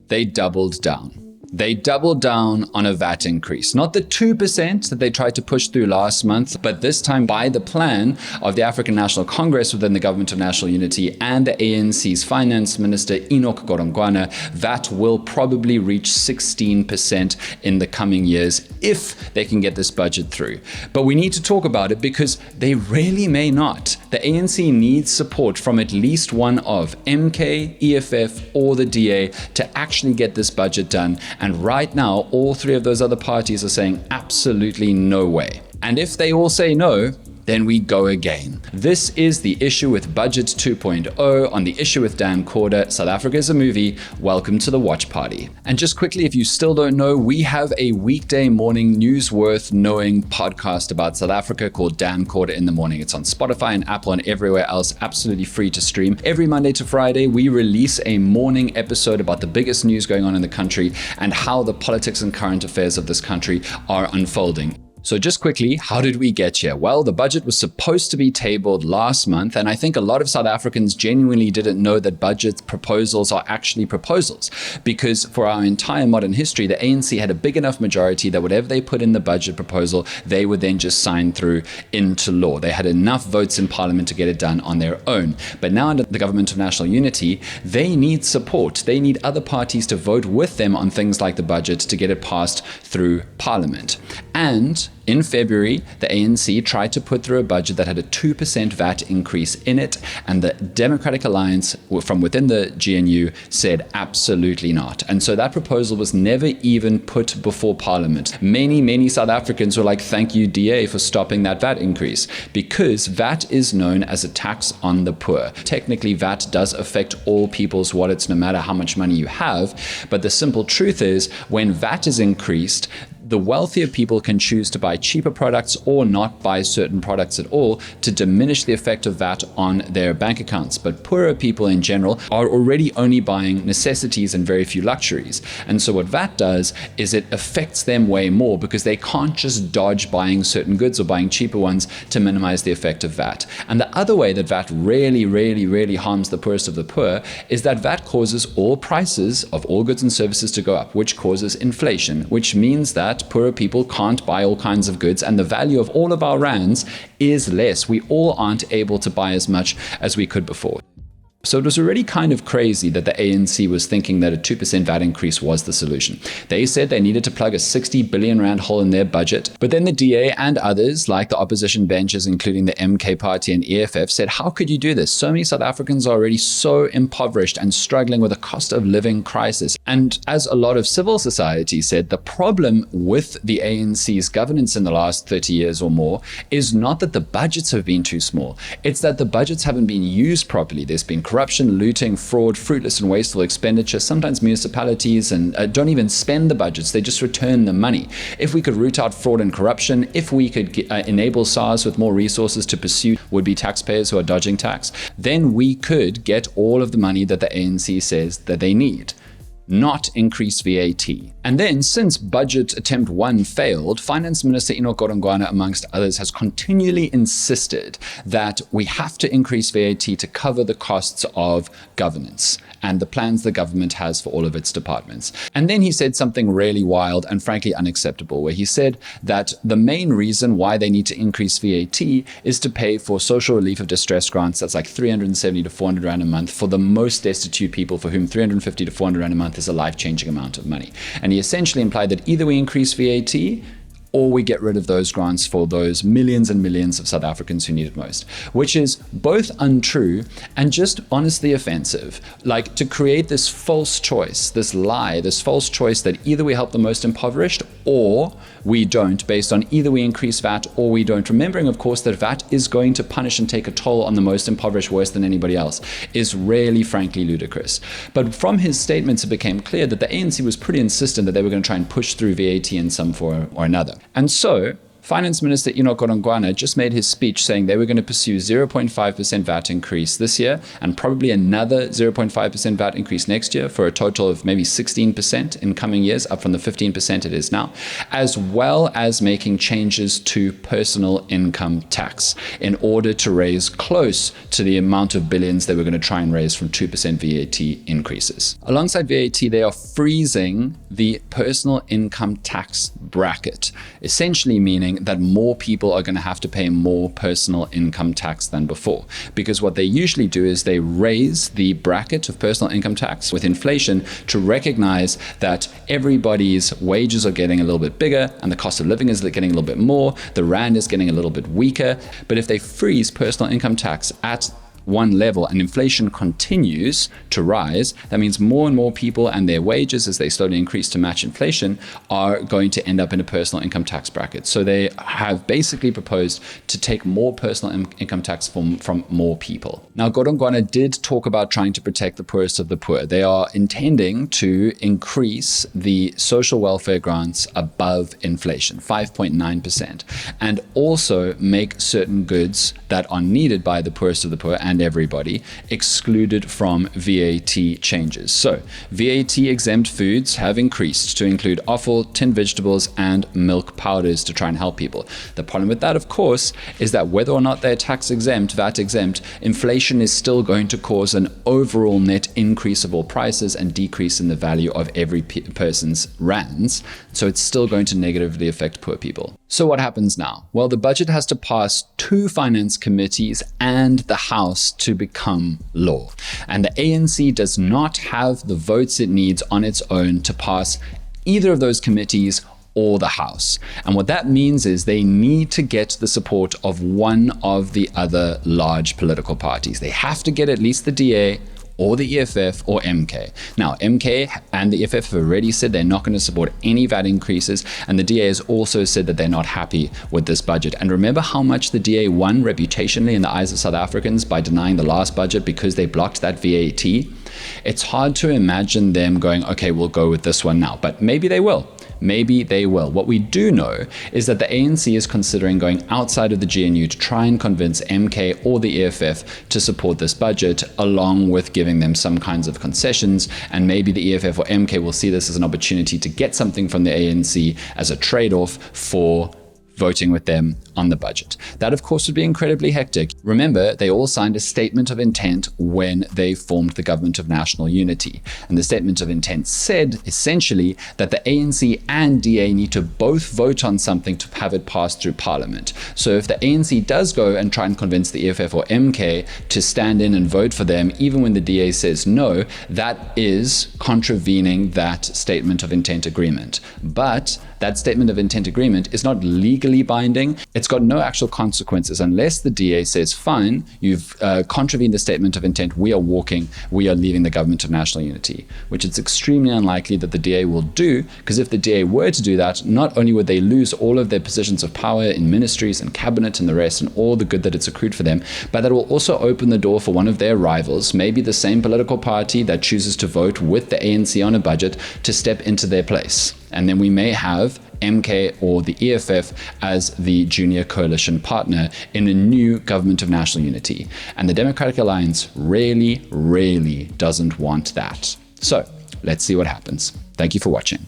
they doubled down. They doubled down on a VAT increase, not the 2% that they tried to push through last month, but this time by the plan of the African National Congress within the Government of National Unity and the ANC's Finance Minister Enoch Godongwana, VAT will probably reach 16% in the coming years if they can get this budget through. But we need to talk about it because they really may not. The ANC needs support from at least one of MK, EFF, or the DA to actually get this budget done. And right now, all three of those other parties are saying absolutely no way. And if they all say no, then we go again. This is the issue with Budget 2.0 on the issue with Dan Corder. South Africa is a movie. Welcome to the watch party. And just quickly, if you still don't know, we have a weekday morning news worth knowing podcast about South Africa called Dan Corder in the Morning. It's on Spotify and Apple and everywhere else, absolutely free to stream. Every Monday to Friday, we release a morning episode about the biggest news going on in the country and how the politics and current affairs of this country are unfolding. So just quickly, how did we get here? Well, the budget was supposed to be tabled last month, and I think a lot of South Africans genuinely didn't know that budget proposals are actually proposals, because for our entire modern history, the ANC had a big enough majority that whatever they put in the budget proposal, they would then just sign through into law. They had enough votes in parliament to get it done on their own. But now under the Government of National Unity, they need support. They need other parties to vote with them on things like the budget to get it passed through parliament. And in February, the ANC tried to put through a budget that had a 2% VAT increase in it, and the Democratic Alliance from within the GNU said absolutely not. And so that proposal was never even put before Parliament. Many South Africans were like, thank you, DA, for stopping that VAT increase, because VAT is known as a tax on the poor. Technically, VAT does affect all people's wallets, no matter how much money you have. But the simple truth is, when VAT is increased, the wealthier people can choose to buy cheaper products or not buy certain products at all to diminish the effect of VAT on their bank accounts. But poorer people in general are already only buying necessities and very few luxuries. And so what VAT does is it affects them way more, because they can't just dodge buying certain goods or buying cheaper ones to minimize the effect of VAT. And the other way that VAT really harms the poorest of the poor is that VAT causes all prices of all goods and services to go up, which causes inflation, which means that poorer people can't buy all kinds of goods, and the value of all of our rands is less. We all aren't able to buy as much as we could before. So it was already kind of crazy that the ANC was thinking that a 2% VAT increase was the solution. They said they needed to plug a 60 billion rand hole in their budget, but then the DA and others, like the opposition benches, including the MK Party and EFF, said, how could you do this? So many South Africans are already so impoverished and struggling with a cost of living crisis. And as a lot of civil society said, the problem with the ANC's governance in the last 30 years or more is not that the budgets have been too small. It's that the budgets haven't been used properly. There's been corruption, looting, fraud, fruitless and wasteful expenditure. Sometimes municipalities don't even spend the budgets, they just return the money. If we could root out fraud and corruption, if we could enable SARS with more resources to pursue would-be taxpayers who are dodging tax, then we could get all of the money that the ANC says that they need. Not increase VAT. And then, since budget attempt 1 failed, Finance Minister Enoch Godongwana, amongst others, has continually insisted that we have to increase VAT to cover the costs of governance and the plans the government has for all of its departments. And then he said something really wild and frankly unacceptable, where he said that the main reason why they need to increase VAT is to pay for social relief of distress grants. That's like 370 to 400 rand a month for the most destitute people, for whom 350 to 400 rand a month is a life-changing amount of money. And he essentially implied that either we increase VAT or we get rid of those grants for those millions and millions of South Africans who need it most, which is both untrue and just honestly offensive. Like, to create this false choice, this lie, this false choice that either we help the most impoverished or we don't, based on either we increase VAT or we don't. Remembering, of course, that VAT is going to punish and take a toll on the most impoverished worse than anybody else, is really, frankly, ludicrous. But from his statements, it became clear that the ANC was pretty insistent that they were going to try and push through VAT in some form or another. And so Finance Minister Enoch Godongwana just made his speech saying they were going to pursue 0.5% VAT increase this year and probably another 0.5% VAT increase next year for a total of maybe 16% in coming years, up from the 15% it is now, as well as making changes to personal income tax in order to raise close to the amount of billions they were going to try and raise from 2% VAT increases. Alongside VAT, they are freezing the personal income tax bracket, essentially meaning that more people are going to have to pay more personal income tax than before. Because what they usually do is they raise the bracket of personal income tax with inflation to recognize that everybody's wages are getting a little bit bigger and the cost of living is getting a little bit more, the rand is getting a little bit weaker. But if they freeze personal income tax at one level and inflation continues to rise, that means more and more people and their wages, as they slowly increase to match inflation, are going to end up in a personal income tax bracket. So they have basically proposed to take more personal income tax from more people. Now, Godongwana did talk about trying to protect the poorest of the poor. They are intending to increase the social welfare grants above inflation, 5.9%, and also make certain goods that are needed by the poorest of the poor and everybody excluded from VAT changes. So VAT exempt foods have increased to include offal, tinned vegetables, and milk powders to try and help people. The problem with that, of course, is that whether or not they're tax exempt, VAT exempt, inflation is still going to cause an overall net increase of all prices and decrease in the value of every person's rands. So it's still going to negatively affect poor people. So what happens now? Well, the budget has to pass 2 finance committees and the House to become law. And the ANC does not have the votes it needs on its own to pass either of those committees or the House. And what that means is they need to get the support of one of the other large political parties. They have to get at least the DA or the EFF or MK. Now, MK and the EFF have already said they're not going to support any VAT increases, and the DA has also said that they're not happy with this budget. And remember how much the DA won reputationally in the eyes of South Africans by denying the last budget because they blocked that VAT? It's hard to imagine them going, okay, we'll go with this one now, but maybe they will. Maybe they will. What we do know is that the ANC is considering going outside of the GNU to try and convince MK or the EFF to support this budget, along with giving them some kinds of concessions. And maybe the EFF or MK will see this as an opportunity to get something from the ANC as a trade-off for voting with them on the budget. That, of course, would be incredibly hectic. Remember, they all signed a statement of intent when they formed the Government of National Unity. And the statement of intent said, essentially, that the ANC and DA need to both vote on something to have it passed through Parliament. So if the ANC does go and try and convince the EFF or MK to stand in and vote for them, even when the DA says no, that is contravening that statement of intent agreement. But that statement of intent agreement is not legally binding. It's got no actual consequences unless the DA says, fine, you've contravened the statement of intent, we are leaving the Government of National Unity, which it's extremely unlikely that the DA will do, because if the DA were to do that, not only would they lose all of their positions of power in ministries and cabinet and the rest and all the good that it's accrued for them, but that will also open the door for one of their rivals, maybe the same political party that chooses to vote with the ANC on a budget, to step into their place. And then we may have MK or the EFF as the junior coalition partner in a new Government of National Unity. And the Democratic Alliance really, really doesn't want that. So let's see what happens. Thank you for watching.